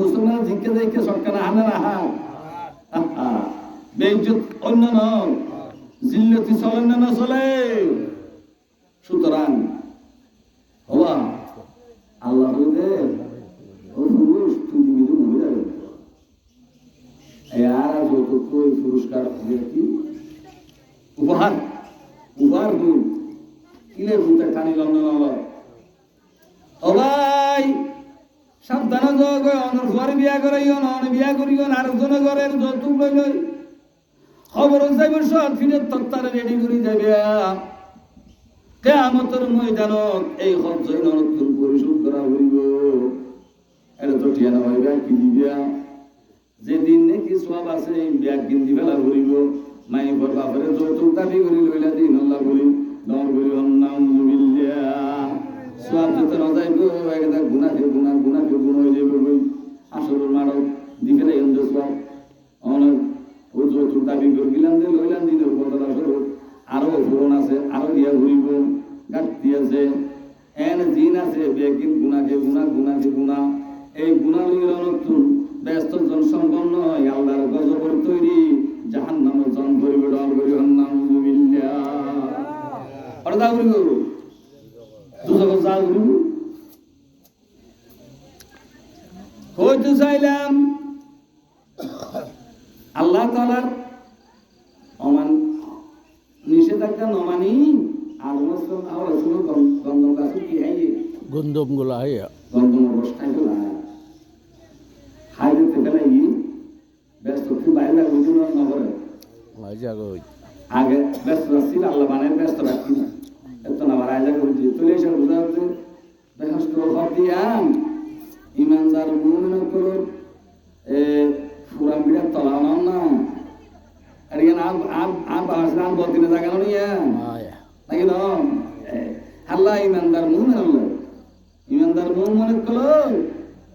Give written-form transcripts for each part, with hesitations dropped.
মুসলমান ঝিকে দেখে সরকার হানা না বেইজ্জত অন্য নয়, জিল্লতি চলে না চলে। সুতরাং হওয়া আল্লাহ বলতে পুরুষ তুই কিন্তু মহিলা আর যতটুকু পুরস্কার কি উপহার উপহার দুই কিলে ভূতে টানি লন্ডন ও ভাই সাবধানে যোগ অনর ঘরে বিয়া করাইও নন বিয়া করিও না আরেকজনে ঘরের যৌতুক লই লই খবর যাইব সব ফিরে তত্তারে রেডি করি যাবে কিয়ামতের ময়দানত এই খরচই নতুন পরিশোধ করা হইব। এটা তো টিয়া না হইবা কি দিবা যেদিন নাকি সব আছে ব্যাগ কিনতে ফেলা করিব মাই বর বাপরে যৌতুক দাবি করি লইলা দিন আল্লাহ বলি দর করি নাম বিল্লাহ সব যেতে না যাইব একটা গুনাহ হয়ে যাবে আসল মারো দিকে নাই অন্ধ সব অনেক ও যৌতুক দাবি করে গেলাম যে লইলাম দিন বদলা করো আরো ফোন আছে আরো দিয়া ঘুরিব গাঁটি আছে এন জিন আছে বেগিন গুনাকে গুণা এই গুণা লইয়া নতুন ব্যস্ত জনসম্পন্ন আল্লাহর গজবের তৈরি জাহান্নামের জন করিব ডল করি নাউযুবিল্লাহ আর দাও করিব দুজক যাও করিব হইতে চাইলাম আল্লাহ তাআলার অমান নিষেধাজ্ঞা নমানি গন্ধম গাছ কি আইয়ে গন্ধম গুলা আইয়া গন্ধম অবস্থায় গুলা হাইতে ফেলাই ব্যস্ত তুই বাইরে বুঝুন নগরে আগে ব্যস্ত ছিল আল্লাহ বানের ব্যস্ত রাখি না এত না আবার আয়জা করছি চলে এসে বোঝা হচ্ছে ব্যস্ত সব দিয়াম ইমানদার মুমিন করো ফুরাম বিরাট তলা না আর আর বাসরান বলতে জায়গা নিয়ে নাকি ন আল্লাহ ইমানদার মুমিন আল্লাহ ইমানদার মুমিন মনে করলো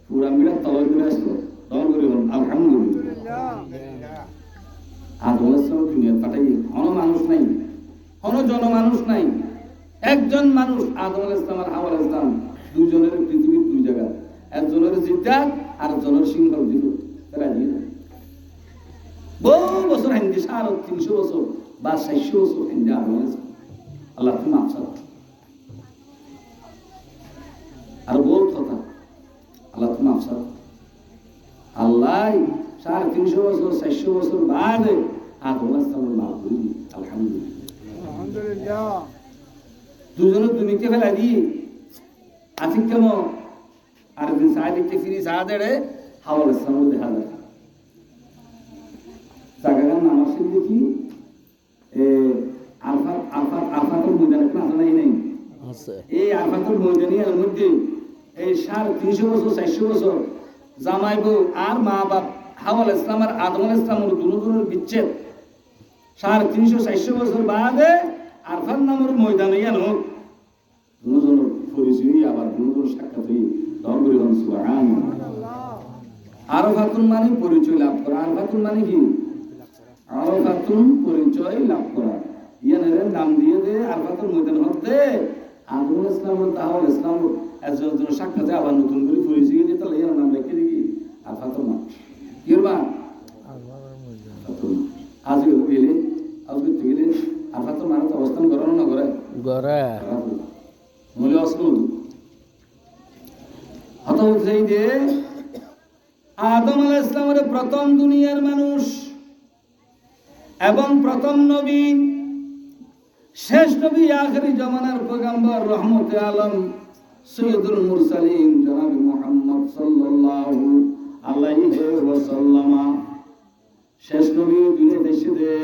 ফুরাম বিরাট তলা করে আসতো তখন করি আলহামদুলিল্লাহ আদম দুনিয়া পাঠাই কোনো মানুষ নাই কোনো জনমানুষ নাই একজন মানুষ আদম আলাইহিস সালাম আর হাওয়া আলাইহিস সালাম দুজনের পৃথিবীর দুই জায়গা একজনের জিদ্দা আর একজনের সিংহল দিল তারা দিয়ে বহু বছর হিন্দি 350 বছর বা 400 বছর হিন্দি আদম আলাইহিস সালাম আল্লাহ তুমি মাফ করো আর বল কথা আল্লাহ তুমি মাফ করো আল্লাহ 350 বছর 400 বছর বাদে আদম আলাইহিস সালাম মাফ করে দি আলহামদুলিল্লাহ দুজনে তুমি কে ফেলা দি আতিক কেমন আর দিন সাহেবকে ফিরি সাহাদেরে হাওয়া আলাইহিস সালাম দেখা যায় জায়গার নাম আছে দেখি আলফাতুল ময়দান একটা আছে নাই আছে এই আলফাতুল ময়দানের মধ্যে এই 350 বছর 400 বছর জামাই বউ আর মা বাপ হাওয়া আলাইহিস সালাম আর আদম আলাইহিস সালামের দুজনের বিচ্ছেদ 350-400 বছর বাদে আরফাত নামের ময়দানে হোক দুজনের পরিচয় আবার দুজন সাক্ষাৎ হই দর করে সুবহানাল্লাহ। আরফাতুন মানে পরিচয় লাভ করা। আরফাতুন মানে কি? আরফাতুন পরিচয় লাভ করা। ইয়ানের নাম দিয়ে দে আরফাতুল ময়দান হতে আদম আলাইহিস সালাম ও হাওয়া আলাইহিস সালাম একজন সাক্ষাৎে আবার নতুন করে পরিচয় দিয়ে তাহলে এর নাম লিখে দিবি আরফাতুন না কিরবা আজকে গেলে আজকে গেলে আরফাতুল মানে অবস্থান করানো না করে গরে মূল্য আসল হত সেই যে আদম আলাইহিস সালামের প্রথম দুনিয়ার মানুষ এবং প্রথম নবী শেষ নবী আখেরি জামানার পয়গম্বর রহমতে আলম সৈয়দুল মুরসালিন জনাব মুহাম্মদ সাল্লাল্লাহু আলাইহি ওয়াসাল্লাম শেষ নবী দুনিয়া দেশে দে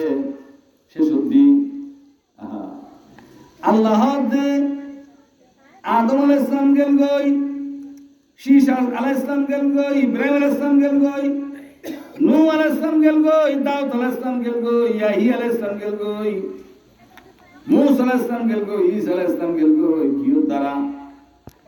শেষ অবধি আল্লাহ দে আদম আলাইহিস সালাম গেল গই শীশ আলাইহিস সালাম গেল গই ইব্রাহিম আলাইহিস সালাম গেল গই নূহ আলাইহিস সালাম গেল গই দাউদ আলাইহিস সালাম গেল গই ইয়াহিয়া আলাইহিস সালাম গেল গই মুসা আলাইহিস সালাম গেল গই ঈসা আলাইহিস সালাম গেল গই কিও দ্বারা